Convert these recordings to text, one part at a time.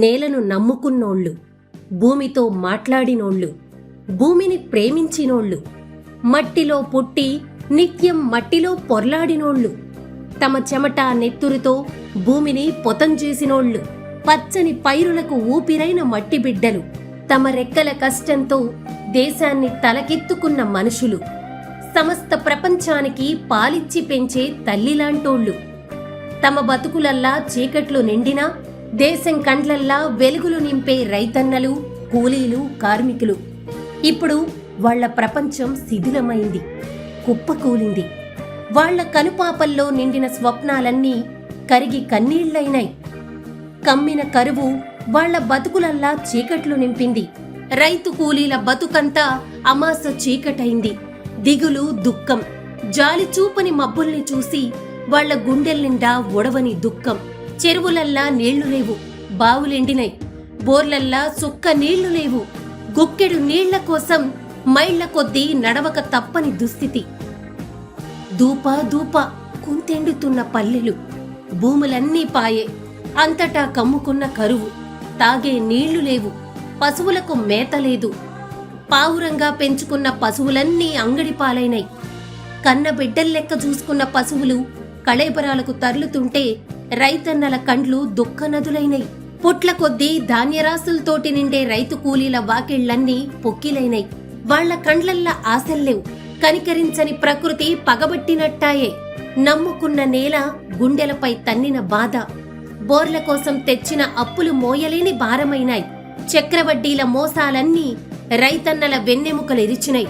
నేలను నమ్ముకున్నోళ్ళు, భూమితో మాట్లాడినోళ్ళు, భూమిని ప్రేమించినోళ్ళు, మట్టిలో పుట్టి నిత్యం మట్టిలో పొర్లాడినోళ్ళు, తమ చెమట నెత్తురుతో భూమిని పొతం చేసినోళ్ళు, పచ్చని పైరులకు ఊపిరైన మట్టి బిడ్డలు, తమ రెక్కల కష్టంతో దేశాన్ని తలకెత్తుకున్న మనుషులు, సమస్త ప్రపంచానికి పాలిచ్చి పెంచే తల్లిలాంటోళ్ళు, తమ బతుకులల్లా చీకట్లు నిండినా దేశం కండ్లల్లా వెలుగులు నింపే రైతన్నలు, కూలీలు, కార్మికులు. ఇప్పుడు వాళ్ల ప్రపంచం శిథిలమైంది, కుప్పకూలింది. వాళ్ల కనుపాపల్లో నిండిన స్వప్నాలన్నీ కరిగి కన్నీళ్లైనాయి. కమ్మిన కరువు వాళ్ల బతుకులల్లా చీకట్లు నింపింది. రైతు కూలీల బతుకంతా అమాస చీకటైంది. దిగులు, దుఃఖం, జాలి చూపని మబ్బుల్ని చూసి వాళ్ల గుండెల్నిండా ఒడవని దుఃఖం. చెరువులల్లా నీళ్లు లేవు, బావులెండినై. బోర్లల్లా సుక్క నీళ్లు లేవు. గుక్కెడు నీళ్ల కోసం మైళ్ల కొద్దీ నడవక తప్పని దుస్థితి. దూపా దూపా కుంతెండుతున్న పల్లెలు, భూములన్నీ పాయే. అంతటా కమ్ముకున్న కరువు. తాగే నీళ్లు లేవు, పశువులకు మేత లేదు. పావురంగా పెంచుకున్న పశువులన్నీ అంగడి పాలైనాయి. కన్న బిడ్డల్లెక్క చూసుకున్న పశువులు కళేబరాలకు తరలుతుంటే రైతన్నల కండ్లు దుఃఖనదులైనాయి. పుట్ల కొద్దీ ధాన్యరాశులతోటి నిండే రైతు కూలీల వాకిళ్లన్నీ పొక్కిలైనాయి. వాళ్ల కండ్లల్లా ఆశల్లేవు. కనికరించని ప్రకృతి పగబట్టినట్టాయే. నమ్ముకున్న నేల గుండెలపై తన్నిన బాధ. బోర్ల కోసం తెచ్చిన అప్పులు మోయలేని భారమైనాయి. చక్రవడ్డీల మోసాలన్నీ రైతన్నల వెన్నెముకలిరిచినాయి.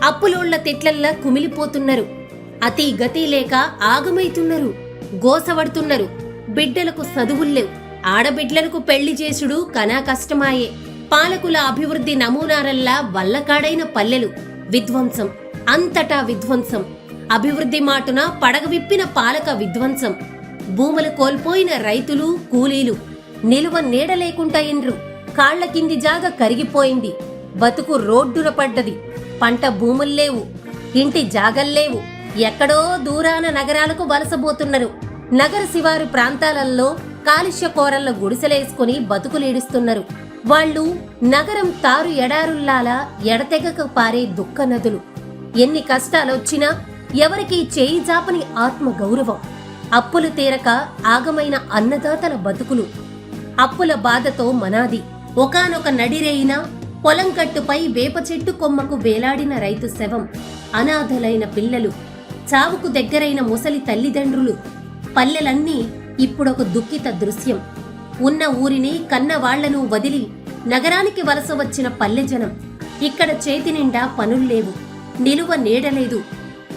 అప్పులోళ్ల తిట్లల్లా కుమిలిపోతున్నారు. అతి గతి లేక ఆగమైతున్నారు, గోసవడుతున్నారు. బిడ్డలకు చదువుల్లేవు, ఆడబిడ్డలకు పెళ్లి చేసుడు కనా కష్టమాయే. పాలకుల అభివృద్ధి నమూనారల్లా వల్లకాడైన పల్లెలు. విధ్వంసం, అంతటా విధ్వంసం. అభివృద్ధి మాటున పడగ విప్పిన పాలక విధ్వంసం. భూములు కోల్పోయిన రైతులు, కూలీలు నిలువ నీడ లేకుంటాయిన్రు. కాళ్ల కింది జాగ కరిగిపోయింది. బతుకు రోడ్డున పడ్డది. పంట భూముల్లేవు, ఇంటి జాగల్లేవు. ఎక్కడో దూరాన నగరాలకు వలసబోతున్నారు. నగర శివారు ప్రాంతాలలో కాలుష్య కోరల్ల గుడిసెలేసుకుని బతుకులీడుస్తున్నారు. వాళ్లు నగరం తారు ఎడారుల్లాలా ఎడతెగక పారే దుఃఖ నదులు. ఎన్ని కష్టాలొచ్చినా ఎవరికీ చేయి జాపని ఆత్మ గౌరవం. అప్పులు తీరక ఆగమైన అన్నదాతల బతుకులు. అప్పుల బాధతో మనాది. ఒకానొక నడిరేయిన పొలం కట్టుపై వేప చెట్టు కొమ్మకు వేలాడిన రైతు శవం. అనాథలైన పిల్లలు, చావుకు దగ్గరైన ముసలి తల్లిదండ్రులు. పల్లెలన్నీ ఇప్పుడొక దుఃఖిత దృశ్యం. ఉన్న ఊరిని కన్న వాళ్లను వదిలి నగరానికి వలస వచ్చిన పల్లెజనం. ఇక్కడ చేతి నిండా పనుల్లేవు, నిలువ నీడలేదు.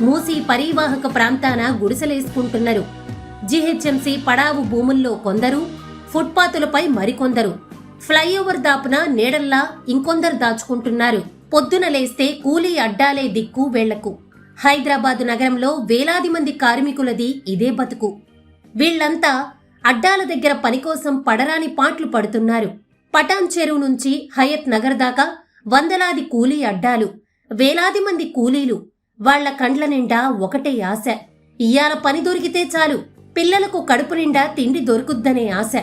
మూసీ పరీవాహక ప్రాంతాన గుడిసెలేసుకుంటున్నారు. జీహెచ్ఎంసీ పడావు భూముల్లో కొందరు, ఫుట్పాతులపై మరికొందరు, ఫ్లైఓవర్ దాపున నీడల్లా ఇంకొందరు దాచుకుంటున్నారు. పొద్దున లేస్తే కూలీ అడ్డాలే దిక్కు వేళ్లకు. హైదరాబాదు నగరంలో వేలాది మంది కార్మికులది ఇదే బతుకు. వీళ్లంతా అడ్డాల దగ్గర పనికోసం పడరాని పాట్లు పడుతున్నారు. పటాన్ చెరువు నుంచి హయత్ నగర్ దాకా వందలాది కూలీ అడ్డాలు, వేలాది మంది కూలీలు. వాళ్ల కండ్ల నిండా ఒకటే ఆశ. ఇయ్యాల పని దొరికితే చాలు, పిల్లలకు కడుపు నిండా తిండి దొరుకుద్దనే ఆశ.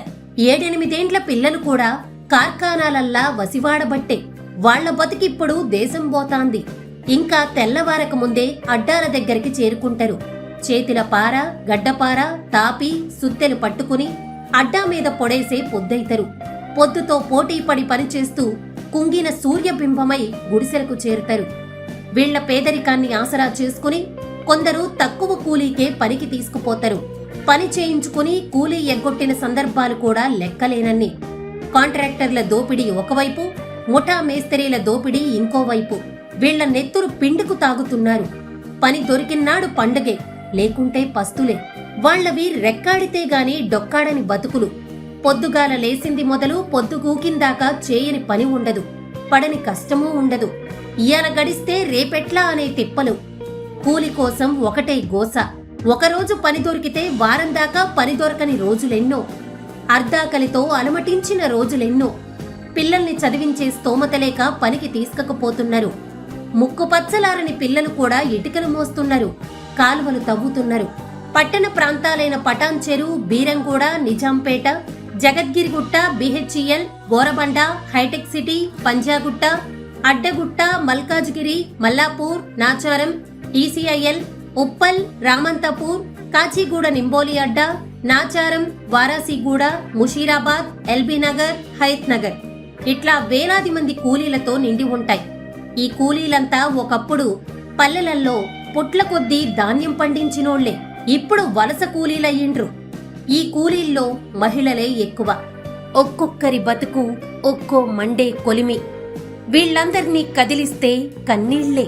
7-8 పిల్లలు కూడా కార్ఖానాలల్లా వసివాడబట్టే. వాళ్ల బతికిప్పుడు దేశం పోతాంది. ఇంకా తెల్లవారక ముందే అడ్డాల దగ్గరికి చేరుకుంటారు. చేతిల పార, గడ్డపార, తాపి, సుత్తెలు పట్టుకుని అడ్డా మీద పొడేసే పొద్దైతరు. పొద్దుతో పోటీపడి పనిచేస్తూ కుంగిన సూర్యబింబమై గుడిసెలకు చేరుతారు. వీళ్ల పేదరికాన్ని ఆసరా చేసుకుని కొందరు తక్కువ కూలీకే పనికి తీసుకుపోతారు. పని చేయించుకుని కూలీ ఎగ్గొట్టిన సందర్భాలు కూడా లెక్కలేనన్ని. కాంట్రాక్టర్ల దోపిడీ ఒకవైపు, ముఠా మేస్త్రీల దోపిడీ ఇంకోవైపు. వీళ్ల నెత్తురు పిండుకు తాగుతున్నారు. పని దొరికినాడు పండగే, లేకుంటే పస్తులే. వాళ్లవి రెక్కాడితే గాని డొక్కాడని బతుకులు. పొద్దుగాల లేసింది మొదలు పొద్దుగూకిందాకా చేయని పని ఉండదు, పడని కష్టమూ ఉండదు. ఇయాల గడిస్తే రేపెట్లా అనే తిప్పలు. కూలి కోసం ఒకటే గోస. ఒకరోజు పని దొరికితే వారం దాకా పని దొరకని రోజులెన్నో. అర్ధాకలితో అలమటించిన రోజులెన్నో. పిల్లల్ని చదివించే స్తోమత లేక పనికి తీసుకపోతున్నారు. ముక్కుపచ్చలారని పిల్లలు కూడా ఇటుకలు మోస్తున్నారు, కాలువలు తవ్వుతున్నారు. పట్టణ ప్రాంతాలైన పటాన్ చెరువు, బీరంగూడ, నిజాంపేట, జగద్గిరిగుట్ట, బిహెచ్ఈఎల్, బోరబండ, హైటెక్ సిటీ, పంజాగుట్ట, అడ్డగుట్ట, మల్కాజ్గిరి, మల్లాపూర్, నాచారం, ఈసీఐఎల్, ఉప్పల్, రామంతపూర్, కాచిగూడ, నింబోలి అడ్డ, నాచారం, వారాసిగూడ, ముషీరాబాద్, ఎల్బీ నగర్, హయత్ నగర్ ఇట్లా వేలాది మంది కూలీలతో నిండి ఉంటాయి. ఈ కూలీలంతా ఒకప్పుడు పల్లెలల్లో పుట్ల కొద్దీ ధాన్యం పండించినోళ్లే. ఇప్పుడు వలస కూలీలయ్యిండ్రు. ఈ కూలీల్లో మహిళలే ఎక్కువ. ఒక్కొక్కరి బతుకు ఒక్కో మండే కొలిమి. వీళ్ళందర్నీ కదిలిస్తే కన్నీళ్లే.